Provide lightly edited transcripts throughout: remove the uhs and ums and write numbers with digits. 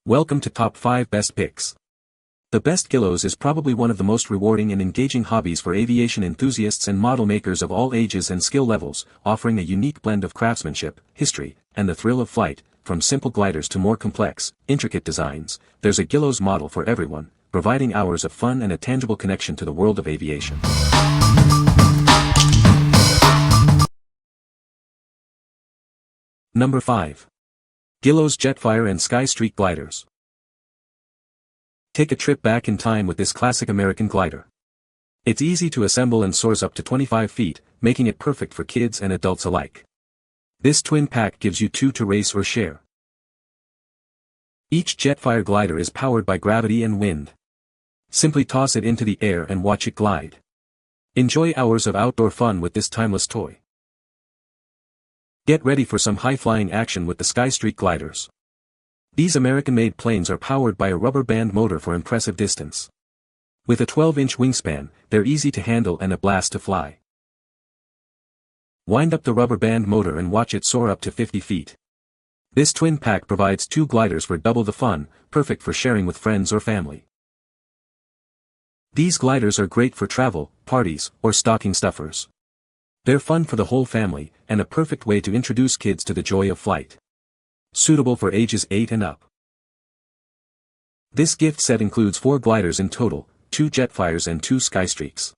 Welcome to Top 5 Best Picks. The best Guillows is probably one of the most rewarding and engaging hobbies for aviation enthusiasts and model makers of all ages and skill levels, offering a unique blend of craftsmanship, history, and the thrill of flight. From simple gliders to more complex, intricate designs, there's a Guillows model for everyone, providing hours of fun and a tangible connection to the world of aviation. Number 5. Guillows Jetfire and Sky Streak Gliders. Take a trip back in time with this classic American glider. It's easy to assemble and soars up to 25 feet, making it perfect for kids and adults alike. This twin pack gives you two to race or share. Each Jetfire glider is powered by gravity and wind. Simply toss it into the air and watch it glide. Enjoy hours of outdoor fun with this timeless toy. Get ready for some high-flying action with the Sky Streak gliders. These American-made planes are powered by a rubber band motor for impressive distance. With a 12-inch wingspan, they're easy to handle and a blast to fly. Wind up the rubber band motor and watch it soar up to 50 feet. This twin pack provides two gliders for double the fun, perfect for sharing with friends or family. These gliders are great for travel, parties, or stocking stuffers. They're fun for the whole family, and a perfect way to introduce kids to the joy of flight. Suitable for ages 8 and up. This gift set includes 4 gliders in total, 2 Jetfires and 2 Sky Streaks.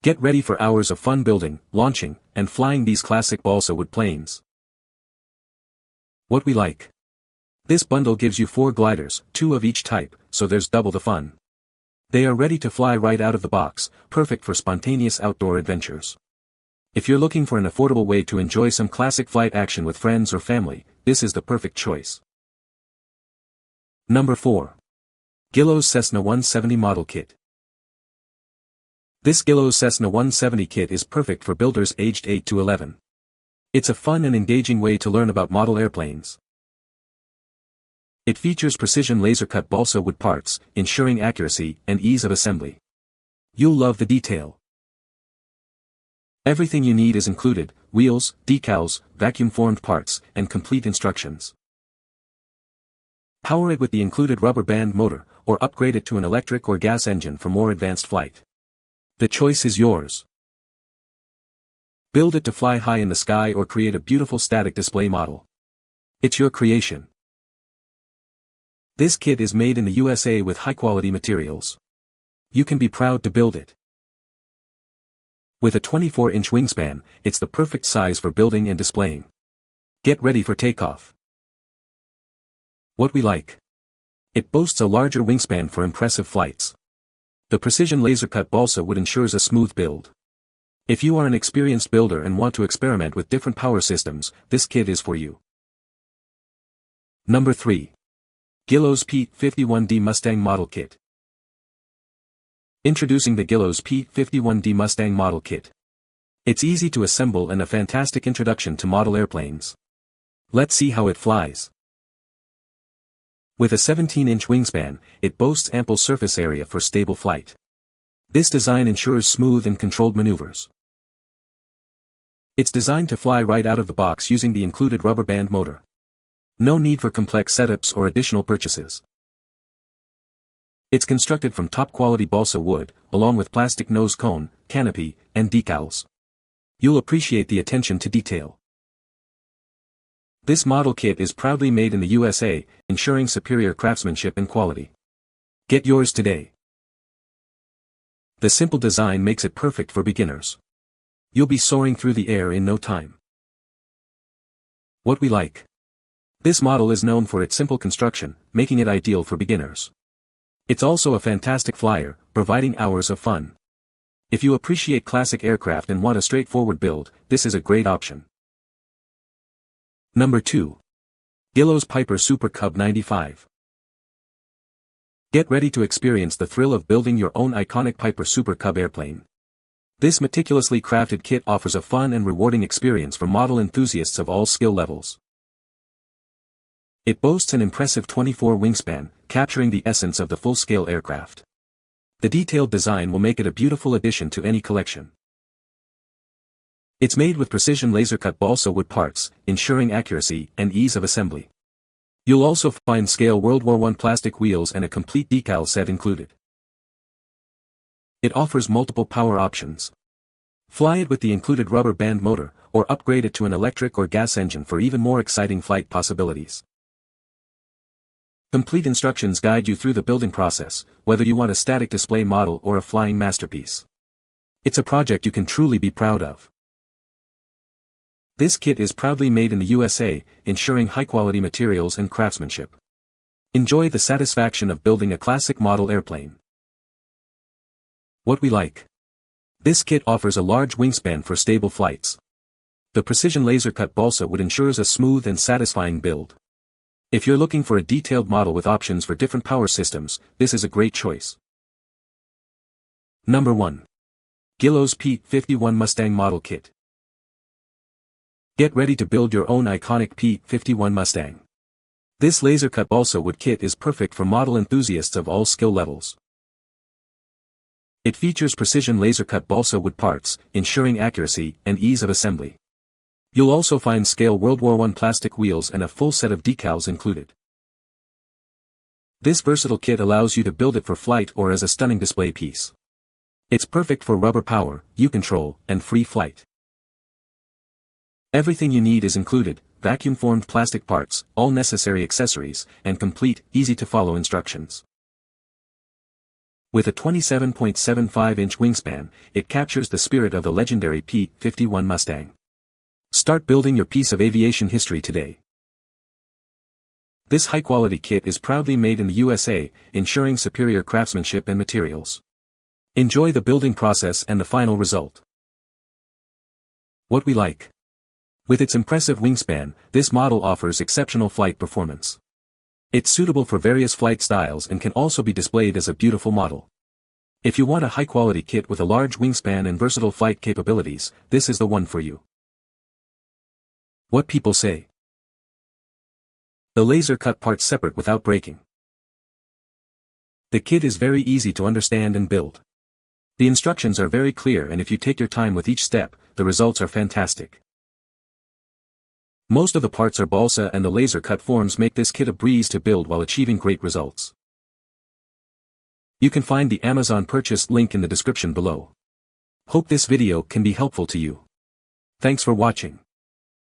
Get ready for hours of fun building, launching, and flying these classic balsa wood planes. What we like. This bundle gives you 4 gliders, 2 of each type, so there's double the fun. They are ready to fly right out of the box, perfect for spontaneous outdoor adventures. If you're looking for an affordable way to enjoy some classic flight action with friends or family, this is the perfect choice. Number 4. Guillows Cessna 170 Model Kit. This Guillows Cessna 170 kit is perfect for builders aged 8 to 11. It's a fun and engaging way to learn about model airplanes. It features precision laser-cut balsa wood parts, ensuring accuracy and ease of assembly. You'll love the detail. Everything you need is included: wheels, decals, vacuum-formed parts, and complete instructions. Power it with the included rubber band motor, or upgrade it to an electric or gas engine for more advanced flight. The choice is yours. Build it to fly high in the sky or create a beautiful static display model. It's your creation. This kit is made in the USA with high-quality materials. You can be proud to build it. With a 24-inch wingspan, it's the perfect size for building and displaying. Get ready for takeoff. What we like. It boasts a larger wingspan for impressive flights. The precision laser-cut balsa wood ensures a smooth build. If you are an experienced builder and want to experiment with different power systems, this kit is for you. Number 3. Guillows P51D Mustang Model Kit. Introducing the Guillows P51D Mustang Model Kit. It's easy to assemble and a fantastic introduction to model airplanes. Let's see how it flies. With a 17-inch wingspan, it boasts ample surface area for stable flight. This design ensures smooth and controlled maneuvers. It's designed to fly right out of the box using the included rubber band motor. No need for complex setups or additional purchases. It's constructed from top-quality balsa wood, along with plastic nose cone, canopy, and decals. You'll appreciate the attention to detail. This model kit is proudly made in the USA, ensuring superior craftsmanship and quality. Get yours today. The simple design makes it perfect for beginners. You'll be soaring through the air in no time. What we like. This model is known for its simple construction, making it ideal for beginners. It's also a fantastic flyer, providing hours of fun. If you appreciate classic aircraft and want a straightforward build, this is a great option. Number 2. Guillows Piper Super Cub 95. Get ready to experience the thrill of building your own iconic Piper Super Cub airplane. This meticulously crafted kit offers a fun and rewarding experience for model enthusiasts of all skill levels. It boasts an impressive 24 wingspan, capturing the essence of the full-scale aircraft. The detailed design will make it a beautiful addition to any collection. It's made with precision laser-cut balsa wood parts, ensuring accuracy and ease of assembly. You'll also find scale World War I plastic wheels and a complete decal set included. It offers multiple power options. Fly it with the included rubber band motor, or upgrade it to an electric or gas engine for even more exciting flight possibilities. Complete instructions guide you through the building process, whether you want a static display model or a flying masterpiece. It's a project you can truly be proud of. This kit is proudly made in the USA, ensuring high-quality materials and craftsmanship. Enjoy the satisfaction of building a classic model airplane. What we like. This kit offers a large wingspan for stable flights. The precision laser-cut balsa wood ensures a smooth and satisfying build. If you're looking for a detailed model with options for different power systems, this is a great choice. Number 1. Guillows P-51 Mustang Model Kit. Get ready to build your own iconic P-51 Mustang. This laser-cut balsa wood kit is perfect for model enthusiasts of all skill levels. It features precision laser-cut balsa wood parts, ensuring accuracy and ease of assembly. You'll also find scale World War I plastic wheels and a full set of decals included. This versatile kit allows you to build it for flight or as a stunning display piece. It's perfect for rubber power, U-control, and free flight. Everything you need is included: vacuum-formed plastic parts, all necessary accessories, and complete, easy-to-follow instructions. With a 27.75-inch wingspan, it captures the spirit of the legendary P-51 Mustang. Start building your piece of aviation history today. This high-quality kit is proudly made in the USA, ensuring superior craftsmanship and materials. Enjoy the building process and the final result. What we like. With its impressive wingspan, this model offers exceptional flight performance. It's suitable for various flight styles and can also be displayed as a beautiful model. If you want a high-quality kit with a large wingspan and versatile flight capabilities, this is the one for you. What people say. The laser cut parts separate without breaking. The kit is very easy to understand and build. The instructions are very clear, and if you take your time with each step, the results are fantastic. Most of the parts are balsa, and the laser cut forms make this kit a breeze to build while achieving great results. You can find the Amazon purchase link in the description below. Hope this video can be helpful to you. Thanks for watching.